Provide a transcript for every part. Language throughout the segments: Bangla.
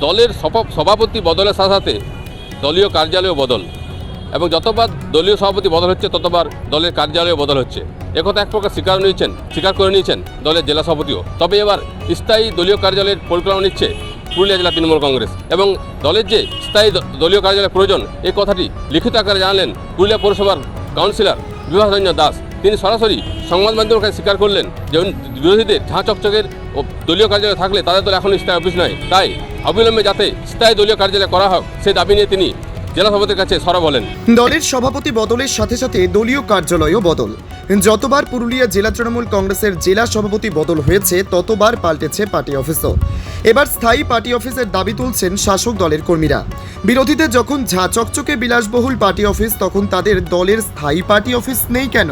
দলের সভাপতি বদলের সাথে সাথে দলীয় কার্যালয় বদল, এবং যতবার দলীয় সভাপতি বদল হচ্ছে ততবার দলের কার্যালয় বদল হচ্ছে। একথা এক প্রকার স্বীকার করে নিয়েছেন দলের জেলা সভাপতিও। তবে এবার স্থায়ী দলীয় কার্যালয়ের পরিকল্পনা নিচ্ছে পুরুলিয়া জেলা তৃণমূল কংগ্রেস, এবং দলের যে স্থায়ী দলীয় কার্যালয়ের প্রয়োজন এই কথাটি লিখিত আকারে জানালেন পুরুলিয়া পৌরসভার কাউন্সিলর বিভাস রঞ্জন দাস। তিনি সরাসরি সংবাদ মাধ্যমের কাছে স্বীকার করলেন যে বিরোধীদের ঝাঁ চকচকের দলীয় কার্যালয় থাকলে তাদের দল এখন স্থায়ী অফিস নয়, তাই অবিলম্বে যাতে স্থায়ী দলীয় কার্যালয় করা হোক সেই দাবি নিয়ে তিনি জেলা সভাপতির কাছে সরব হলেন। দলের সভাপতি বদলের সাথে সাথে দলীয় কার্যালয়ও বদল। যতবার পুরুলিয়া জেলা তৃণমূল কংগ্রেসের জেলা সভাপতি বদল হয়েছে ততবার পাল্টেছে পার্টি অফিসও। এবার স্থায়ী পার্টি অফিসের দাবি তুলছেন শাসক দলের কর্মীরা। বিরোধীদের যখন ঝাঁ চকচকে বিলাসবহুল পার্টি অফিস, তখন তাদের দলের স্থায়ী পার্টি অফিস নেই কেন?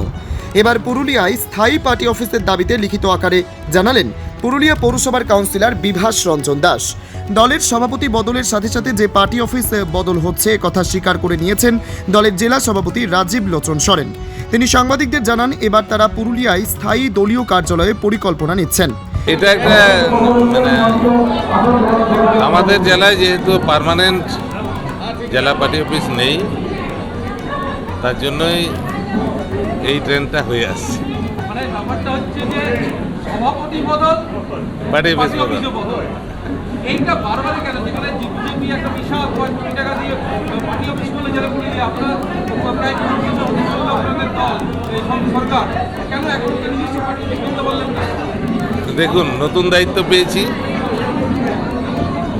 এবার পুরুলিয়ায় স্থায়ী পার্টি অফিসের দাবিতে লিখিত আকারে জানালেন পুরুলিয়া পৌরসভার কাউন্সিলর বিভাস রঞ্জন দাস। দলের সভাপতি বদলের সাথে সাথে যে পার্টি অফিস বদল হচ্ছে কথা স্বীকার করে নিয়েছেন দলের জেলা সভাপতি রাজীব লোচন সরেন। তিনি সাংবাদিকদের জানান এবার তারা পুরুলিয়ায় স্থায়ী দলীয় কার্যালয়ে পরিকল্পনা নিচ্ছেন। এটা একটা আমাদের জেলায় যেহেতু পার্মানেন্ট জেলা পার্টি অফিস নেই, তার জন্যই এই ট্রেনটা হয়ে আসছে। মানে ব্যাপারটা হচ্ছে যে সভাপতি বদল, পার্টি অফিস বদল, এইটা বারবারই কেন? যেখানে বিজেপি একটা বিশাল 5 কোটি টাকা দিয়ে পার্টি অফিস বলে যারা করে দিয়ে আপনার প্রায় আপনাদের দল সরকার কেন এখন নিজস্ব পার্টি অফিস করতে বললেন না? দেখুন, নতুন দায়িত্ব পেয়েছি।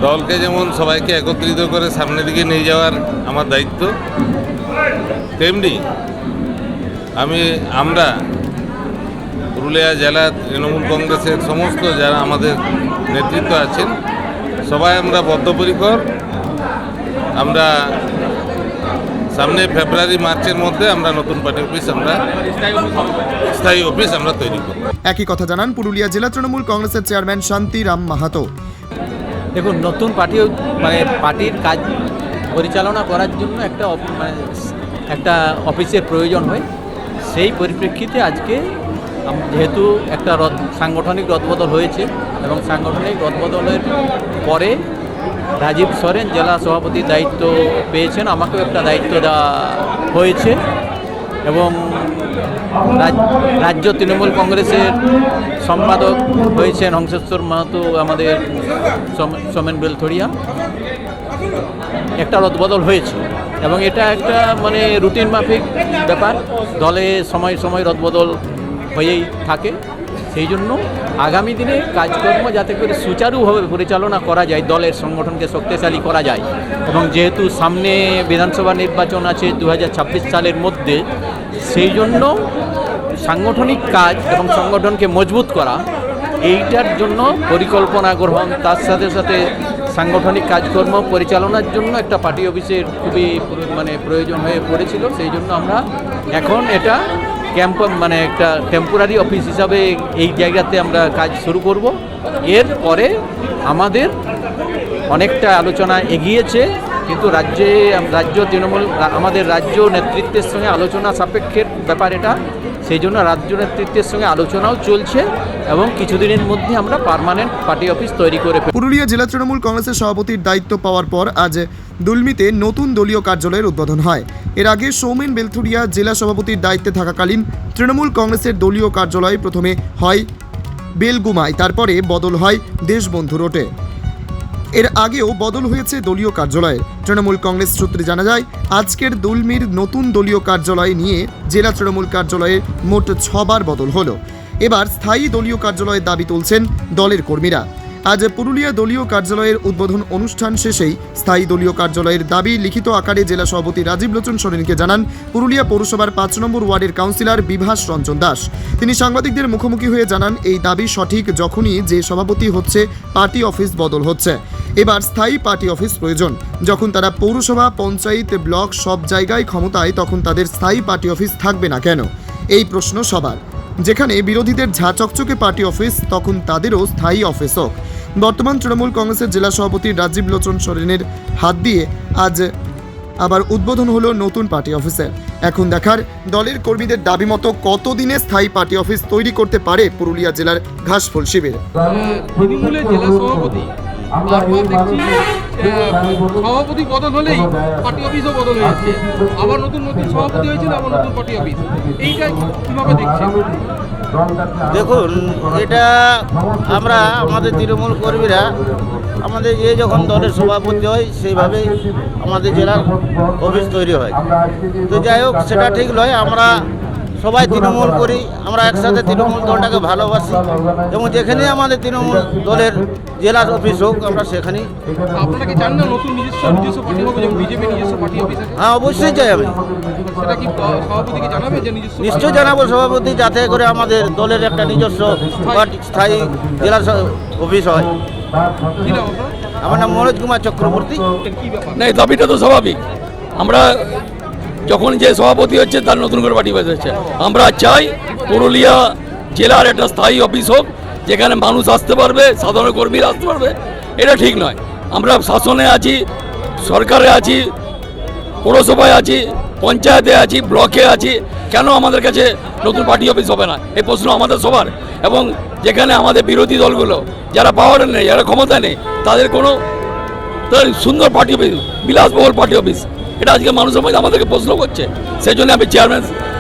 দলকে যেমন সবাইকে একত্রিত করে সামনের দিকে নিয়ে যাওয়ার আমার দায়িত্ব, তেমনি আমরা পুরুলিয়া জেলা তৃণমূল কংগ্রেসের সমস্ত যারা আমাদের নেতৃত্ব আছেন সবাই আমরা বদ্ধপরিকর। আমরা সামনে ফেব্রুয়ারি মার্চের মধ্যে আমরা নতুন পার্টি অফিস স্থায়ী অফিস আমরা তৈরি করব। একই কথা জানান পুরুলিয়া জেলা তৃণমূল কংগ্রেসের চেয়ারম্যান শান্তিরাম মাহাতো। দেখুন, নতুন পার্টির কাজ পরিচালনা করার জন্য একটা অফিসের প্রয়োজন হয়। সেই পরিপ্রেক্ষিতে আজকে যেহেতু একটা সাংগঠনিক রদবদল হয়েছে এবং সাংগঠনিক রদবদলের পরে রাজীব সরেন জেলা সভাপতির দায়িত্ব পেয়েছেন, আমাকেও একটা দায়িত্ব দেওয়া হয়েছে, এবং রাজ্য তৃণমূল কংগ্রেসের সম্পাদক হয়েছেন হংসেশ্বর মাহাতো, আমাদের সোমেন বেলথরিয়া। একটা রদবদল হয়েছে এবং এটা একটা রুটিন মাফিক ব্যাপার, দলে সময় সময় রদবদল হয়েই থাকে। সেই জন্য আগামী দিনে কাজকর্ম যাতে করে সুচারুভাবে পরিচালনা করা যায়, দলের সংগঠনকে শক্তিশালী করা যায়, এবং যেহেতু সামনে বিধানসভা নির্বাচন আছে 2026 সালের মধ্যে, সেই জন্য সাংগঠনিক কাজ এবং সংগঠনকে মজবুত করা, এইটার জন্য পরিকল্পনা গ্রহণ, তার সাথে সাথে সাংগঠনিক কাজকর্ম পরিচালনার জন্য একটা পার্টি অফিসের খুবই প্রয়োজন হয়ে পড়েছিল। সেই জন্য আমরা এখন এটা একটা টেম্পোরারি অফিস হিসাবে এই জায়গাতে আমরা কাজ শুরু করব। এর পরে আমাদের অনেকটা আলোচনা এগিয়েছে, কিন্তু রাজ্য তৃণমূল আমাদের রাজ্য নেতৃত্বের সঙ্গে আলোচনা সাপেক্ষের ব্যাপার এটা। সেই জন্য রাজ্য নেতৃত্বের সঙ্গে আলোচনাও চলছে এবং কিছুদিনের মধ্যে আমরা পার্মানেন্ট পার্টি অফিস তৈরি করে পুরুলিয়া জেলা তৃণমূল কংগ্রেসের সভাপতির দায়িত্ব পাওয়ার পর আজ দুলমিতে নতুন দলীয় কার্যালয়ের উদ্বোধন হয়। এর আগে সৌমেন বেলথুরিয়া জেলা সভাপতির দায়িত্বে থাকাকালীন তৃণমূল কংগ্রেসের দলীয় কার্যালয় প্রথমে হয় বেলগুমায়, তারপরে বদল হয় দেশবন্ধু রোডে। এর আগেও বদল হয়েছে দলীয় কার্যালয়ে। তৃণমূল কংগ্রেস সূত্রে জানা যায় আজকের দুলমির নতুন দলীয় কার্যালয় নিয়ে জেলা তৃণমূল কার্যালয়ে মোট 6 বার বদল হলো। এবার স্থায়ী দলীয় কার্যালয়ের দাবি তুলছেন দলের কর্মীরা। আজ পুরুলিয়া দলীয় কার্যালয়ের উদ্বোধন অনুষ্ঠান শেষেই স্থায়ী দলীয় কার্যালয়ের দাবি লিখিত আকারে জেলা সভাপতি রাজীব লোচন সরেনকে জানান পুরুলিয়া পৌরসভার 5 নম্বর ওয়ার্ডের কাউন্সিলর বিভাস রঞ্জন দাস। তিনি সাংবাদিকদের মুখোমুখি হয়ে জানান এই দাবি সঠিক, যখনই যে সভাপতি হচ্ছে পার্টি অফিস বদল হচ্ছে। এবার স্থায়ী পার্টি অফিস প্রয়োজন। যখন তারা পৌরসভা, পঞ্চায়েত, ব্লক সব জায়গায় ক্ষমতায়, তখন তাদের স্থায়ী পার্টি অফিস থাকবে না কেন? এই প্রশ্ন সবার। যেখানে বিরোধীদের ঝাঁ চকচকে পার্টি অফিস, তখন তাদেরও স্থায়ী অফিস হোক। বর্তমান তৃণমূল কংগ্রেসের জেলা সভাপতি রাজীব লোচন সরেনের হাত দিয়ে আজ আবার উদ্বোধন হলো নতুন পার্টি অফিসের। এখন দেখার দলের কর্মীদের দাবি মতো কতদিনে স্থায়ী পার্টি অফিস তৈরি করতে পারে পুরুলিয়া জেলার ঘাসফুল শিবির। তৃণমূলের জেলা সভাপতি বারবার দেখছি সভাপতি বদল হলেই পার্টি অফিসও বদল হয়ে যাচ্ছে, আবার নতুন নতুন সভাপতি হয়েছিল, আবার নতুন পার্টি অফিস, এইটা কিভাবে দেখছেন? দেখুন, এটা আমরা আমাদের তৃণমূল কর্মীরা আমাদের যে যখন দলের সভাপতি হয় সেইভাবে আমাদের জেলার অফিস তৈরি হয়। তো যাই হোক, সেটা ঠিক নয়। আমরা সবাই তৃণমূল করি, আমরা একসাথে তৃণমূল দলটাকে ভালোবাসি এবং যেখানে আমাদের তৃণমূল দলের জেলার অফিস হোক আমরা সেখানেই। আপনারা কি চান না নতুন নিজস্ব পার্টি হবে, যেমন বিজেপি নিজস্ব পার্টি অফিস আছে? হ্যাঁ, অবশ্যই চাই আমি। সেটা কি সভাপতিকে জানাবে যে নিজস্ব? নিশ্চয় জানাবো সভাপতি, যাতে করে আমাদের দলের একটা নিজস্ব পার্টি স্থায়ী জেলার অফিস হয়। কি নাম আপনার? আমার নাম মনোজ কুমার চক্রবর্তী। কি ব্যাপার? না, এই দাবিটা তো স্বাভাবিক। আমরা যখন যে সভাপতি হচ্ছে তার নতুন করে পার্টি অফিস হচ্ছে, আমরা চাই পুরুলিয়া জেলার একটা স্থায়ী অফিস হোক, যেখানে মানুষ আসতে পারবে, সাধারণ কর্মীরা আসতে পারবে। এটা ঠিক নয়। আমরা শাসনে আছি, সরকারে আছি, পৌরসভায় আছি, পঞ্চায়েতে আছি, ব্লকে আছি, কেন আমাদের কাছে নতুন পার্টি অফিস হবে না? এই প্রশ্ন আমাদের সবার। এবং যেখানে আমাদের বিরোধী দলগুলো যারা পাওয়ারে নেই, যারা ক্ষমতা নেই, তাদের কোনো সুন্দর পার্টি অফিস, বিলাসবহুল পার্টি অফিস, এটা আজকে মানুষের মধ্যে আমাদেরকে প্রশ্ন করছে। সেই জন্য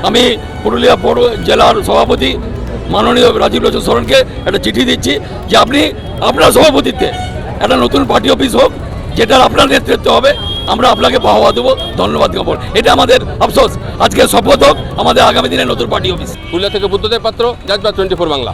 আমি পুরুলিয়া পৌর জেলার সভাপতি মাননীয় রাজীব লোচন সরণকে একটা চিঠি দিচ্ছি যে আপনি আপনার সভাপতিত্বে একটা নতুন পার্টি অফিস হোক, যেটার আপনার নেতৃত্ব হবে। আমরা আপনাকে বাহবা দেবো, ধন্যবাদ জ্ঞাপন। এটা আমাদের আফসোস। আজকে শপথ হোক আমাদের আগামী দিনে নতুন পার্টি অফিস। পুরুলিয়া থেকে বুদ্ধদেব পাত্র, জাজবা 24 বাংলা।